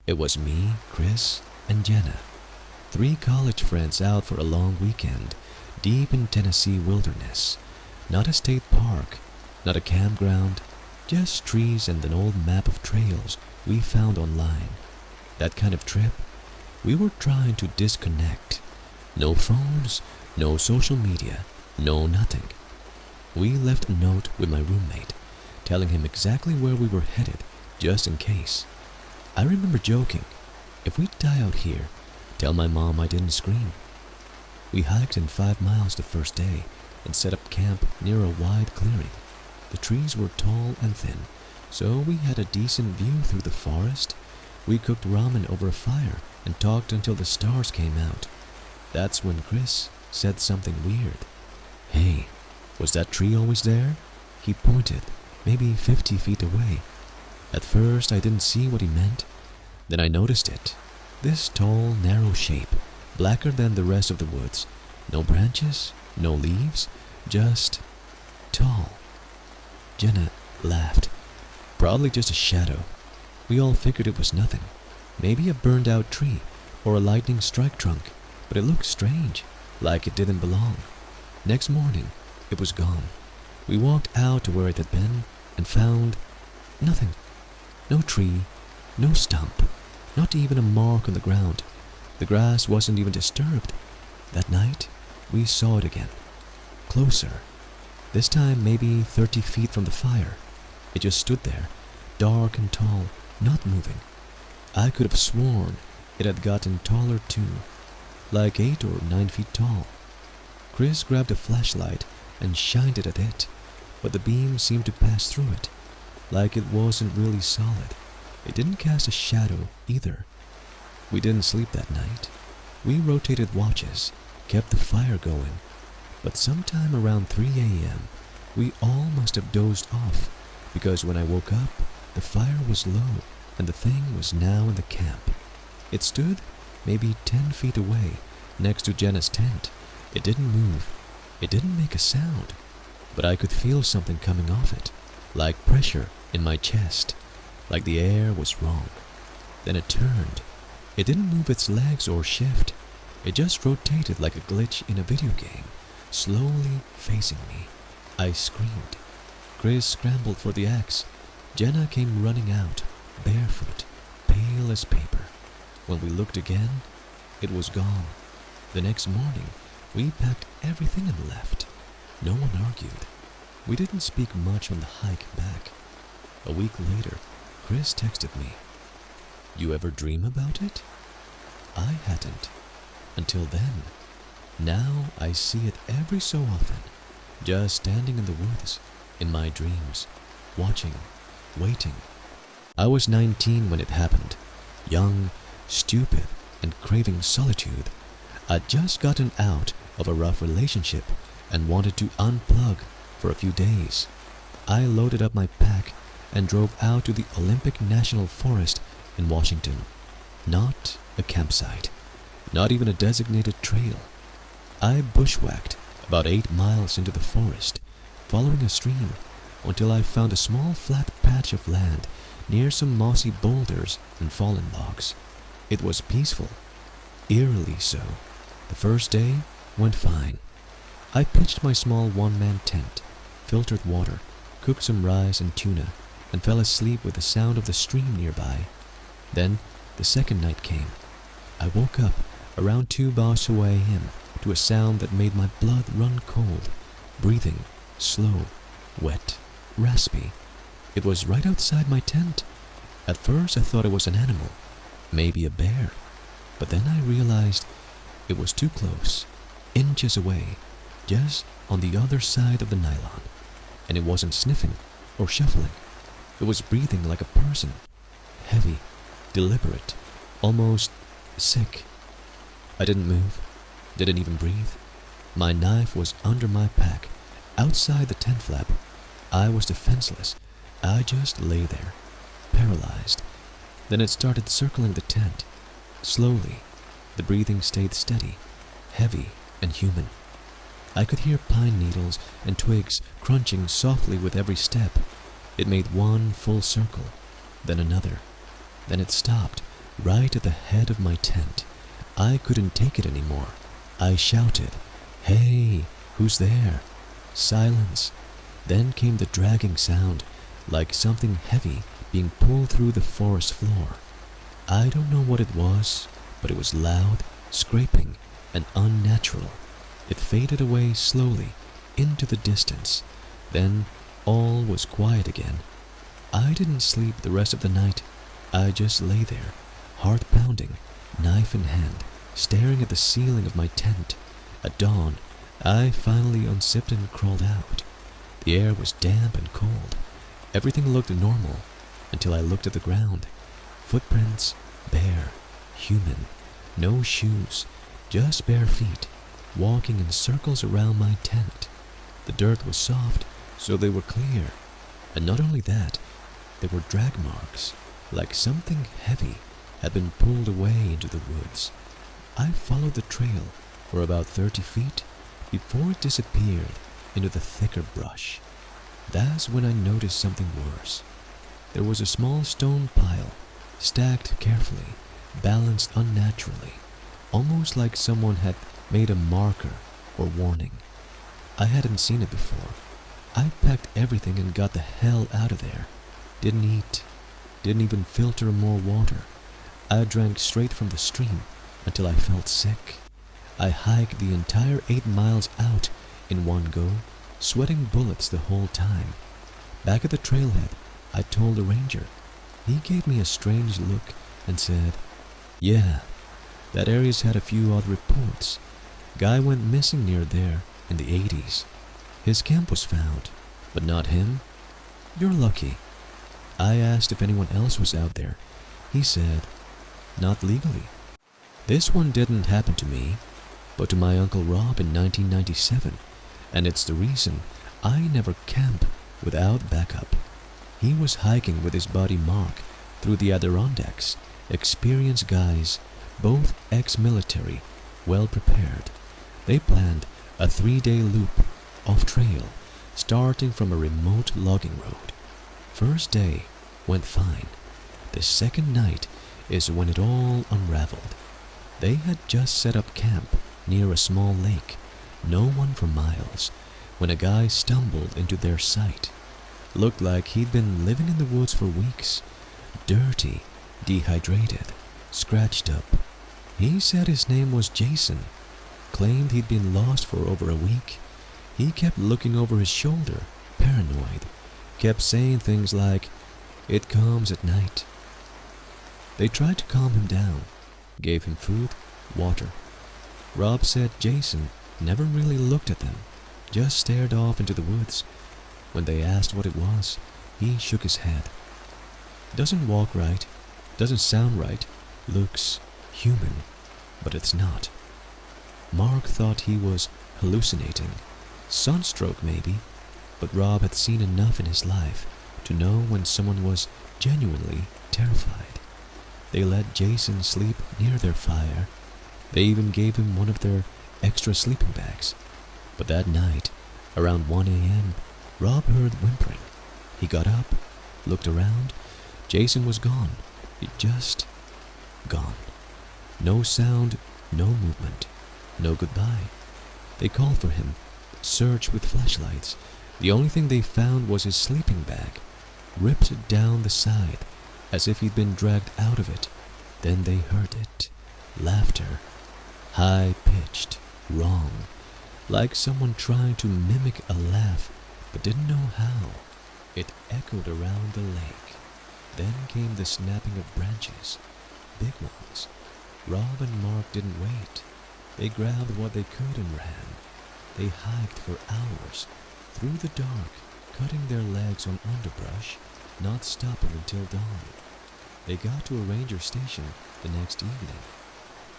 It was me, Chris, and Jenna. 3 college friends out for a long weekend, deep in Tennessee wilderness. Not a state park, not a campground, just trees and an old map of trails we found online. That kind of trip. We were trying to disconnect. No phones, no social media, no nothing. We left a note with my roommate, telling him exactly where we were headed, just in case. I remember joking, if we die out here, tell my mom I didn't scream. We hiked in 5 miles the first day and set up camp near a wide clearing. The trees were tall and thin, so we had a decent view through the forest. We cooked ramen over a fire and talked until the stars came out. That's when Chris said something weird. "Hey, was that tree always there?" He pointed, maybe 50 feet away. At first I didn't see what he meant. Then I noticed it. This tall, narrow shape, blacker than the rest of the woods. No branches, no leaves, just tall. Jenna laughed. Probably just a shadow. We all figured it was nothing. Maybe a burned out tree or a lightning strike trunk, but it looked strange, like it didn't belong. Next morning, it was gone. We walked out to where it had been and found nothing. No tree, no stump, not even a mark on the ground. The grass wasn't even disturbed. That night, we saw it again. Closer. This time maybe 30 feet from the fire. It just stood there, dark and tall, not moving. I could have sworn it had gotten taller too, like 8 or 9 feet tall. Chris grabbed a flashlight and shined it at it, but the beam seemed to pass through it, like it wasn't really solid. It didn't cast a shadow either. We didn't sleep that night. We rotated watches, kept the fire going, but sometime around 3 a.m., we all must have dozed off, because when I woke up, the fire was low and the thing was now in the camp. It stood maybe 10 feet away, next to Jenna's tent. It didn't move. It didn't make a sound, but I could feel something coming off it, like pressure in my chest, like the air was wrong. Then it turned. It didn't move its legs or shift. It just rotated like a glitch in a video game, slowly facing me. I screamed. Chris scrambled for the axe. Jenna came running out, barefoot, pale as paper. When we looked again, it was gone. The next morning, we packed everything and left. No one argued. We didn't speak much on the hike back. A week later, Chris texted me, "You ever dream about it?" I hadn't. Until then. Now I see it every so often, just standing in the woods, in my dreams, watching, waiting. I was 19 when it happened, young, stupid, and craving solitude. I'd just gotten out of a rough relationship and wanted to unplug for a few days. I loaded up my pack and drove out to the Olympic National Forest in Washington. Not a campsite, not even a designated trail. I bushwhacked about 8 miles into the forest, following a stream until I found a small flat patch of land near some mossy boulders and fallen logs. It was peaceful, eerily so. The first day went fine. I pitched my small one-man tent, filtered water, cooked some rice and tuna, and fell asleep with the sound of the stream nearby. Then the second night came. I woke up around 2 a.m. to a sound that made my blood run cold, breathing, slow, wet, raspy. It was right outside my tent. At first I thought it was an animal, maybe a bear, but then I realized it was too close, inches away, just on the other side of the nylon, and it wasn't sniffing or shuffling. It was breathing like a person, heavy, deliberate, almost sick. I didn't move, didn't even breathe. My knife was under my pack, outside the tent flap. I was defenseless. I just lay there, paralyzed. Then it started circling the tent. Slowly, the breathing stayed steady, heavy and human. I could hear pine needles and twigs crunching softly with every step. It made one full circle, then another. Then it stopped, right at the head of my tent. I couldn't take it anymore. I shouted, "Hey, who's there?" Silence. Then came the dragging sound, like something heavy being pulled through the forest floor. I don't know what it was, but it was loud, scraping, and unnatural. It faded away slowly into the distance. Then all was quiet again. I didn't sleep the rest of the night. I just lay there, heart pounding, knife in hand, staring at the ceiling of my tent. At dawn, I finally unzipped and crawled out. The air was damp and cold. Everything looked normal until I looked at the ground. Footprints, bare, human, no shoes, just bare feet, walking in circles around my tent. The dirt was soft, so they were clear. And not only that, there were drag marks, like something heavy had been pulled away into the woods. I followed the trail for about 30 feet before it disappeared into the thicker brush. That's when I noticed something worse. There was a small stone pile, stacked carefully, balanced unnaturally, almost like someone had made a marker or warning. I hadn't seen it before. I packed everything and got the hell out of there. Didn't eat, didn't even filter more water. I drank straight from the stream until I felt sick. I hiked the entire 8 miles out in one go, sweating bullets the whole time. Back at the trailhead, I told the ranger. He gave me a strange look and said, "Yeah, that area's had a few odd reports. Guy went missing near there in the 80s. His camp was found, but not him. You're lucky." I asked if anyone else was out there. He said, "Not legally." This one didn't happen to me, but to my Uncle Rob in 1997, and it's the reason I never camp without backup. He was hiking with his buddy Mark through the Adirondacks, experienced guys, both ex-military, well prepared. They planned a 3-day loop off trail, starting from a remote logging road. First day went fine. The second night is when it all unraveled. They had just set up camp near a small lake, no one for miles, when a guy stumbled into their sight. Looked like he'd been living in the woods for weeks, dirty, dehydrated, scratched up. He said his name was Jason, claimed he'd been lost for over a week. He kept looking over his shoulder, paranoid, kept saying things like, "It comes at night." They tried to calm him down, gave him food, water. Rob said Jason never really looked at them, just stared off into the woods. When they asked what it was, he shook his head. Doesn't walk right, doesn't sound right, looks human, but it's not. Mark thought he was hallucinating, sunstroke maybe, but Rob had seen enough in his life to know when someone was genuinely terrified. They let Jason sleep near their fire. They even gave him one of their extra sleeping bags. But that night, around 1 a.m., Rob heard whimpering. He got up, looked around. Jason was gone. Just gone. No sound, no movement, no goodbye. They called for him, searched with flashlights. The only thing they found was his sleeping bag, ripped down the side, as if he'd been dragged out of it. Then they heard it. Laughter. High-pitched, wrong, like someone trying to mimic a laugh, but didn't know how. It echoed around the lake. Then came the snapping of branches, big ones. Rob and Mark didn't wait. They grabbed what they could and ran. They hiked for hours, through the dark, cutting their legs on underbrush, not stopping until dawn. They got to a ranger station the next evening,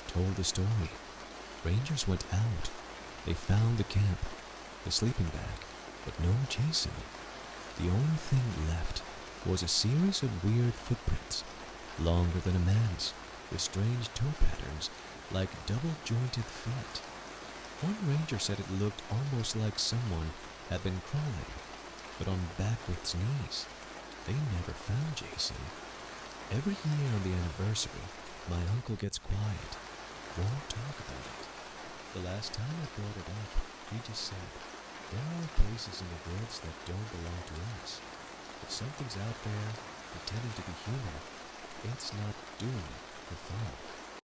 told the story. Rangers went out. They found the camp, the sleeping bag, but no Jason. The only thing left was a series of weird footprints, longer than a man's, with strange toe patterns like double-jointed feet. One ranger said it looked almost like someone had been crawling, but on backwards knees. They never found Jason. Every year on the anniversary, My uncle gets quiet, won't talk about it. The last time I brought it up, he just said, there are places in the woods that don't belong to us. If something's out there pretending to be human, it's not doing it for fun.